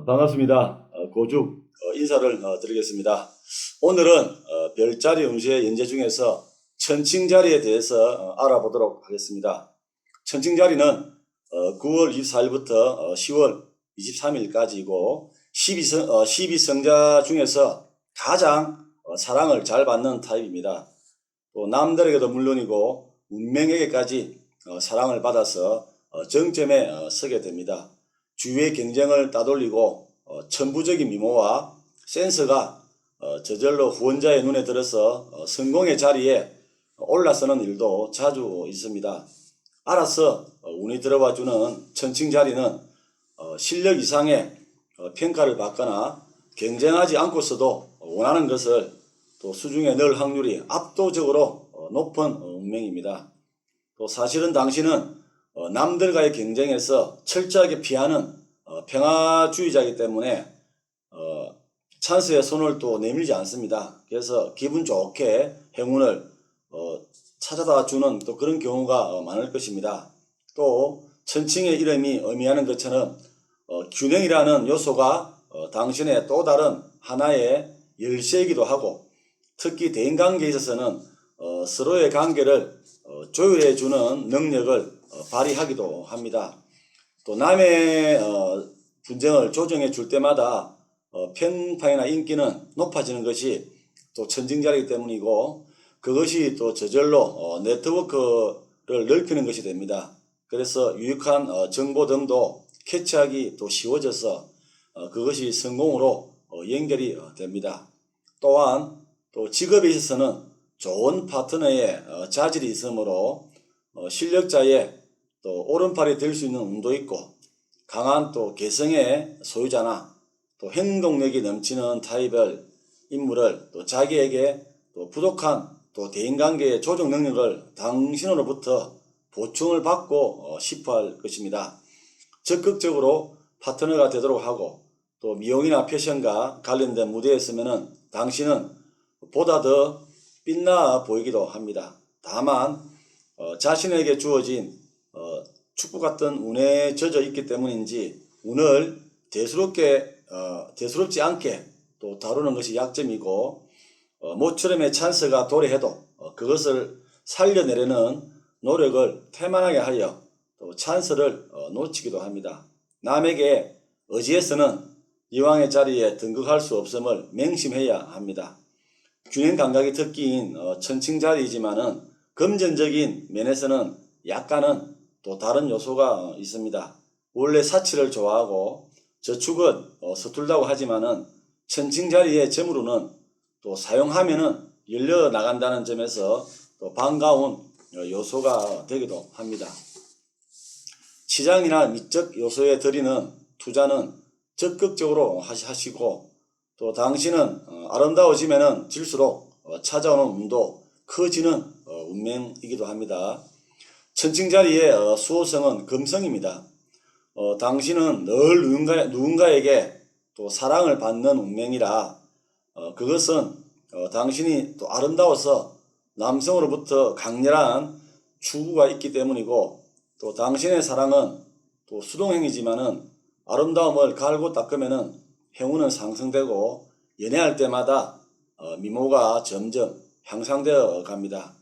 반갑습니다. 고죽 인사를 드리겠습니다. 오늘은 별자리 음수의 연재 중에서 천칭자리에 대해서 알아보도록 하겠습니다. 천칭자리는 9월 24일부터 10월 23일까지이고 12성자 중에서 가장 사랑을 잘 받는 타입입니다. 또 남들에게도 물론이고 운명에게까지 사랑을 받아서 정점에 서게 됩니다. 주위의 경쟁을 따돌리고 천부적인 미모와 센스가 저절로 후원자의 눈에 들어서 성공의 자리에 올라서는 일도 자주 있습니다. 알아서 운이 들어와주는 천칭자리는 실력 이상의 평가를 받거나 경쟁하지 않고서도 원하는 것을 또 수중에 넣을 확률이 압도적으로 높은 운명입니다. 또 사실은 당신은 남들과의 경쟁에서 철저하게 피하는 평화주의자이기 때문에 찬스에 손을 또 내밀지 않습니다. 그래서 기분 좋게 행운을 찾아다 주는 또 그런 경우가 많을 것입니다. 또 천칭의 이름이 의미하는 것처럼 균형이라는 요소가 당신의 또 다른 하나의 열쇠이기도 하고, 특히 대인관계에 있어서는 서로의 관계를 조율해 주는 능력을 발휘하기도 합니다. 또 남의 분쟁을 조정해 줄 때마다 평판이나 인기는 높아지는 것이 또 천칭자리이기 때문이고, 그것이 또 저절로 네트워크를 넓히는 것이 됩니다. 그래서 유익한 정보 등도 캐치하기 또 쉬워져서 그것이 성공으로 연결이 됩니다. 또한 또 직업에 있어서는 좋은 파트너의 자질이 있으므로 실력자의 또 오른팔이 될 수 있는 운도 있고, 강한 또 개성의 소유자나 또 행동력이 넘치는 타입의 인물을 또 자기에게 또 부족한 또 대인관계의 조정 능력을 당신으로부터 보충을 받고 싶어 할 것입니다. 적극적으로 파트너가 되도록 하고, 또 미용이나 패션과 관련된 무대에 있으면은 당신은 보다 더 빛나 보이기도 합니다. 다만 자신에게 주어진 축구 같은 운에 젖어 있기 때문인지 운을 대수롭지 않게 또 다루는 것이 약점이고, 모처럼의 찬스가 도래해도 그것을 살려내려는 노력을 태만하게 하여 또 찬스를 놓치기도 합니다. 남에게 의지해서는 이왕의 자리에 등극할 수 없음을 맹심해야 합니다. 균형 감각이 특기인 천칭자리이지만은 금전적인 면에서는 약간은 또 다른 요소가 있습니다. 원래 사치를 좋아하고 저축은 서툴다고 하지만은 천칭자리의 점으로는 또 사용하면은 열려 나간다는 점에서 또 반가운 요소가 되기도 합니다. 시장이나 미적 요소에 들이는 투자는 적극적으로 하시고, 또 당신은 아름다워지면은 질수록 찾아오는 운도 커지는 운명이기도 합니다. 천칭자리의 수호성은 금성입니다. 당신은 늘 누군가에게 또 사랑을 받는 운명이라 그것은 당신이 또 아름다워서 남성으로부터 강렬한 추구가 있기 때문이고, 또 당신의 사랑은 또 수동행이지만은 아름다움을 갈고 닦으면은 행운은 상승되고 연애할 때마다 미모가 점점 향상되어 갑니다.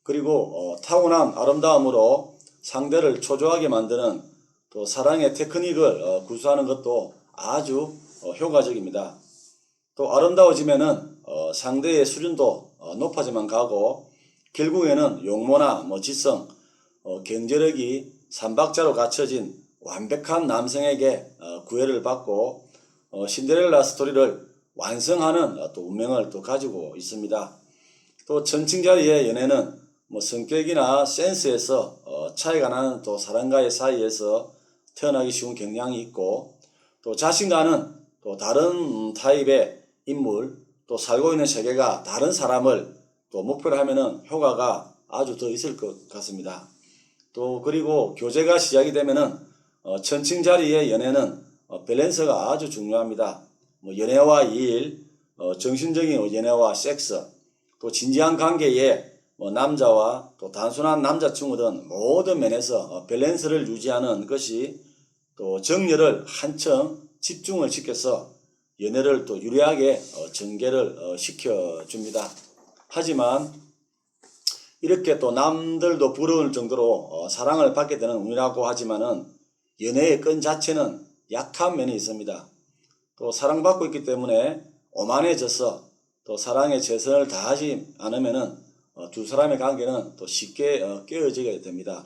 그리고 타고난 아름다움으로 상대를 초조하게 만드는 또 사랑의 테크닉을 구사하는 것도 아주 효과적입니다. 또 아름다워지면은 상대의 수준도 높아져만 가고, 결국에는 용모나 지성, 경제력이 삼박자로 갖춰진 완벽한 남성에게 구애를 받고 신데렐라 스토리를 완성하는 또 운명을 또 가지고 있습니다. 또 천칭자리의 연애는 성격이나 센스에서 차이가 나는 또 사람과의 사이에서 태어나기 쉬운 경향이 있고, 또 자신과는 또 다른 타입의 인물, 또 살고 있는 세계가 다른 사람을 또 목표로 하면은 효과가 아주 더 있을 것 같습니다. 또 그리고 교제가 시작이 되면은 천칭자리의 연애는 밸런스가 아주 중요합니다. 연애와 일, 정신적인 연애와 섹스, 또 진지한 관계에 남자와 또 단순한 남자친구든 모든 면에서 밸런스를 유지하는 것이 또 정열을 한층 집중을 시켜서 연애를 또 유리하게 전개를 시켜줍니다. 하지만 이렇게 또 남들도 부러울 정도로 사랑을 받게 되는 운이라고 하지만은 연애의 끈 자체는 약한 면이 있습니다. 또 사랑받고 있기 때문에 오만해져서 또 사랑에 최선을 다하지 않으면은 두 사람의 관계는 또 쉽게 깨어지게 됩니다.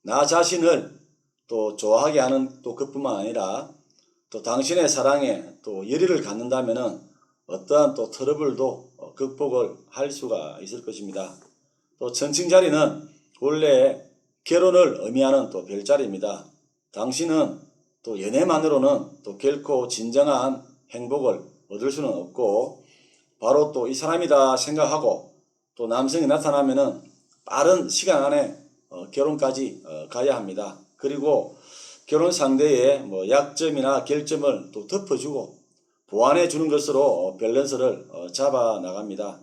나 자신을 또 좋아하게 하는 또 그뿐만 아니라 또 당신의 사랑에 또 열의를 갖는다면은 어떠한 또 트러블도 극복을 할 수가 있을 것입니다. 또 천칭자리는 원래 결혼을 의미하는 또 별자리입니다. 당신은 또 연애만으로는 또 결코 진정한 행복을 얻을 수는 없고 바로 또 이 사람이다 생각하고 또 남성이 나타나면은 빠른 시간 안에 결혼까지 가야 합니다. 그리고 결혼 상대의 약점이나 결점을 또 덮어주고 보완해 주는 것으로 밸런스를 잡아 나갑니다.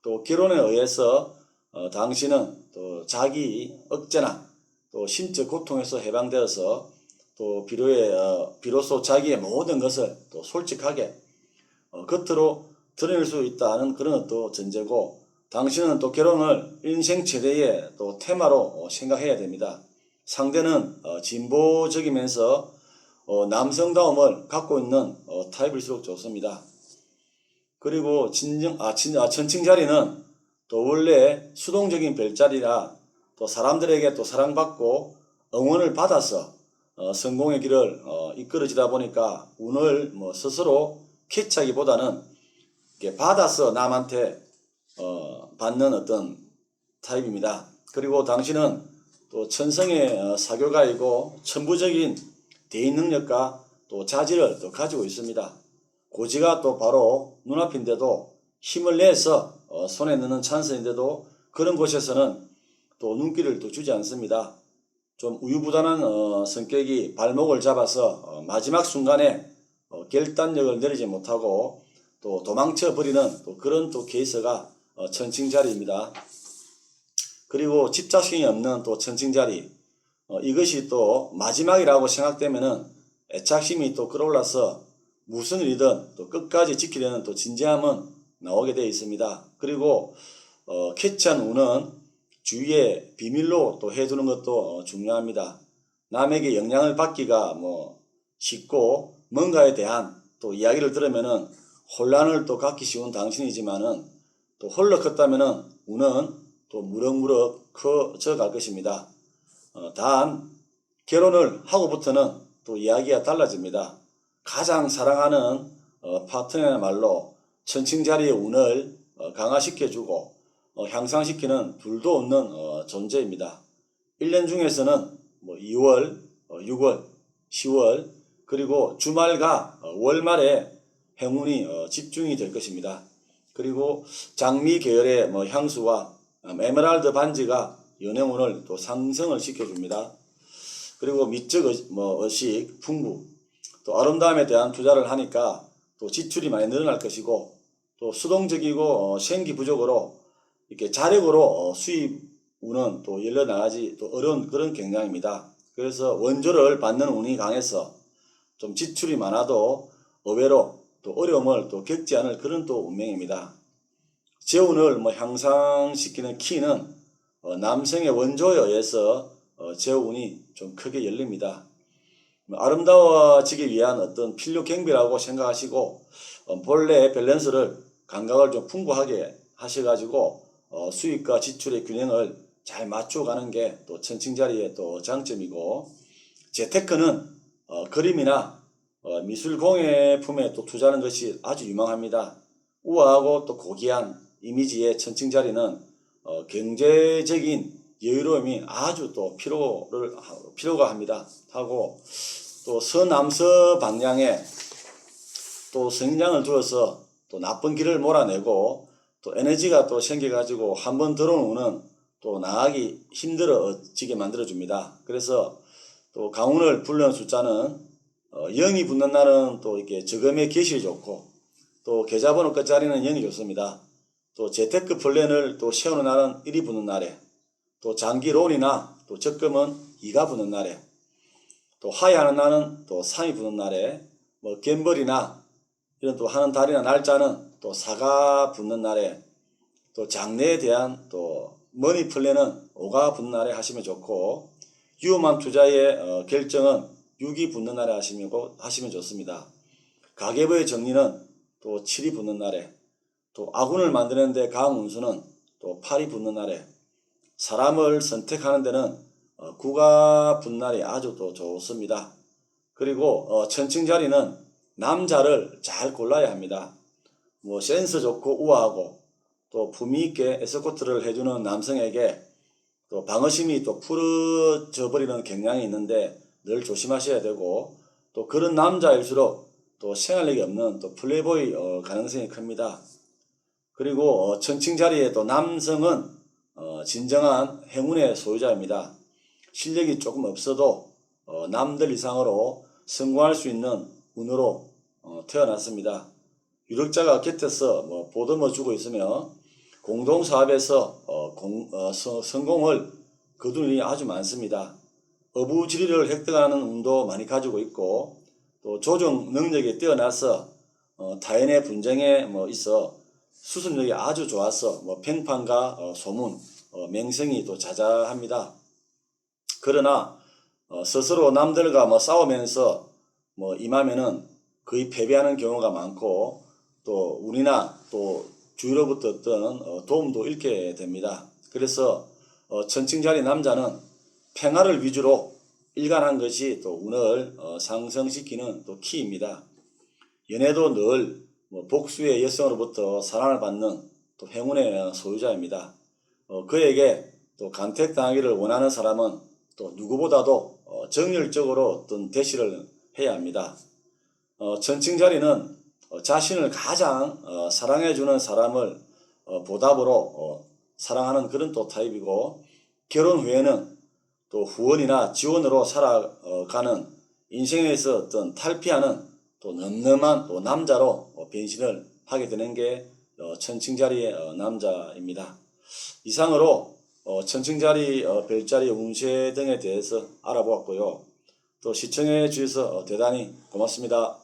또 결혼에 의해서 당신은 또 자기 억제나 또 신적 고통에서 해방되어서 또 비로소 자기의 모든 것을 또 솔직하게 겉으로 드러낼 수 있다는 그런 또 전제고, 당신은 또 결혼을 인생 최대의 또 테마로 생각해야 됩니다. 상대는 진보적이면서 남성다움을 갖고 있는 타입일수록 좋습니다. 그리고 천칭자리는 또 원래 수동적인 별자리라 또 사람들에게 또 사랑받고 응원을 받아서 성공의 길을 이끌어지다 보니까 운을 스스로 캐치하기보다는 받아서 남한테 받는 어떤 타입입니다. 그리고 당신은 또 천성의 사교가이고 천부적인 대인 능력과 또 자질을 또 가지고 있습니다. 고지가 또 바로 눈앞인데도 힘을 내서 손에 넣는 찬스인데도 그런 곳에서는 또 눈길을 또 주지 않습니다. 좀 우유부단한 성격이 발목을 잡아서 마지막 순간에 결단력을 내리지 못하고 또 도망쳐 버리는 또 그런 또 케이스가 천칭자리입니다. 그리고 집착심이 없는 또 천칭자리, 이것이 또 마지막이라고 생각되면은 애착심이 또 끌어올라서 무슨 일이든 또 끝까지 지키려는 또 진지함은 나오게 되어 있습니다. 그리고 캐치한 운은 주위에 비밀로 또 해두는 것도 중요합니다. 남에게 영향을 받기가 쉽고 뭔가에 대한 또 이야기를 들으면은 혼란을 또 갖기 쉬운 당신이지만은 또 홀로 컸다면은 운은 또 무럭무럭 커져갈 것입니다. 단 결혼을 하고부터는 또 이야기가 달라집니다. 가장 사랑하는 파트너야말로 천칭자리의 운을 강화시켜주고 향상시키는 둘도 없는 존재입니다. 1년 중에서는 2월, 6월, 10월 그리고 주말과 월말에 행운이 집중이 될 것입니다. 그리고 장미 계열의 향수와 에메랄드 반지가 연애운을 또 상승을 시켜줍니다. 그리고 미적 의식 풍부, 또 아름다움에 대한 투자를 하니까 또 지출이 많이 늘어날 것이고, 또 수동적이고 생기 부족으로 이렇게 자력으로 수입운은 또 열려나가지 또 어려운 그런 경향입니다. 그래서 원조를 받는 운이 강해서 좀 지출이 많아도 의외로 또 어려움을 또 겪지 않을 그런 또 운명입니다. 재운을 향상시키는 키는 남성의 원조에 의해서 재운이 좀 크게 열립니다. 아름다워지기 위한 어떤 필요 경비라고 생각하시고 본래 밸런스를 감각을 좀 풍부하게 하셔가지고 수입과 지출의 균형을 잘 맞춰가는 게 또 천칭자리의 또 장점이고, 재테크는 그림이나 미술 공예품에 또 투자하는 것이 아주 유망합니다. 우아하고 또 고귀한 이미지의 천칭자리는 경제적인 여유로움이 아주 또 필요가 합니다. 하고 또 서남서 방향에 또 성향을 두어서 또 나쁜 길을 몰아내고 또 에너지가 또 생겨가지고 한번 들어온 운은 또 나가기 힘들어지게 만들어줍니다. 그래서 또 강운을 불러온 숫자는 0이 붙는 날은 또 이렇게 저금의 계실이 좋고, 또 계좌번호 끝자리는 0이 좋습니다. 또 재테크 플랜을 또 세우는 날은 1이 붙는 날에, 또 장기 론이나 또 적금은 2가 붙는 날에, 또 하회하는 날은 또 3이 붙는 날에, 뭐 갬벌이나 이런 또 하는 달이나 날짜는 또 사가 붙는 날에, 또 장래에 대한 또 머니 플랜은 오가 붙는 날에 하시면 좋고, 위험한 투자의 결정은 6이 붙는 날에 하시면 좋습니다. 가계부의 정리는 또 7이 붙는 날에, 또 아군을 만드는데 강운수는 또 8이 붙는 날에, 사람을 선택하는 데는 9가 붙는 날이 아주 또 좋습니다. 그리고 천칭자리는 남자를 잘 골라야 합니다. 뭐 센스 좋고 우아하고 또 품위 있게 에스코트를 해주는 남성에게 또 방어심이 또 풀어져 버리는 경향이 있는데 늘 조심하셔야 되고, 또 그런 남자일수록 또 생활력이 없는 또 플레이보이 가능성이 큽니다. 그리고 천칭자리에 또 남성은 진정한 행운의 소유자입니다. 실력이 조금 없어도 남들 이상으로 성공할 수 있는 운으로 태어났습니다. 유력자가 곁에서 보듬어 주고 있으며 공동사업에서 성공을 거두는 일이 아주 많습니다. 어부지리를 획득하는 운도 많이 가지고 있고, 또 조정 능력이 뛰어나서 타인의 분쟁에 있어 수습력이 아주 좋아서 평판과 소문, 명성이 또 자자합니다. 그러나 스스로 남들과 싸우면서 임하면은 거의 패배하는 경우가 많고, 또 운이나 또 주위로부터 어떤 도움도 잃게 됩니다. 그래서 천칭자리 남자는 평화를 위주로 일관한 것이 또 운을 상승시키는 또 키입니다. 연애도 늘 복수의 여성으로부터 사랑을 받는 또 행운의 소유자입니다. 그에게 또 간택당하기를 원하는 사람은 또 누구보다도 정열적으로 어떤 대시를 해야 합니다. 천칭자리는 자신을 가장 사랑해주는 사람을 보답으로 사랑하는 그런 또 타입이고, 결혼 후에는 또 후원이나 지원으로 살아가는 인생에서 어떤 탈피하는 또 늠름한 또 남자로 변신을 하게 되는 게 천칭자리의 남자입니다. 이상으로 천칭자리 별자리 운세 등에 대해서 알아보았고요. 또 시청해 주셔서 대단히 고맙습니다.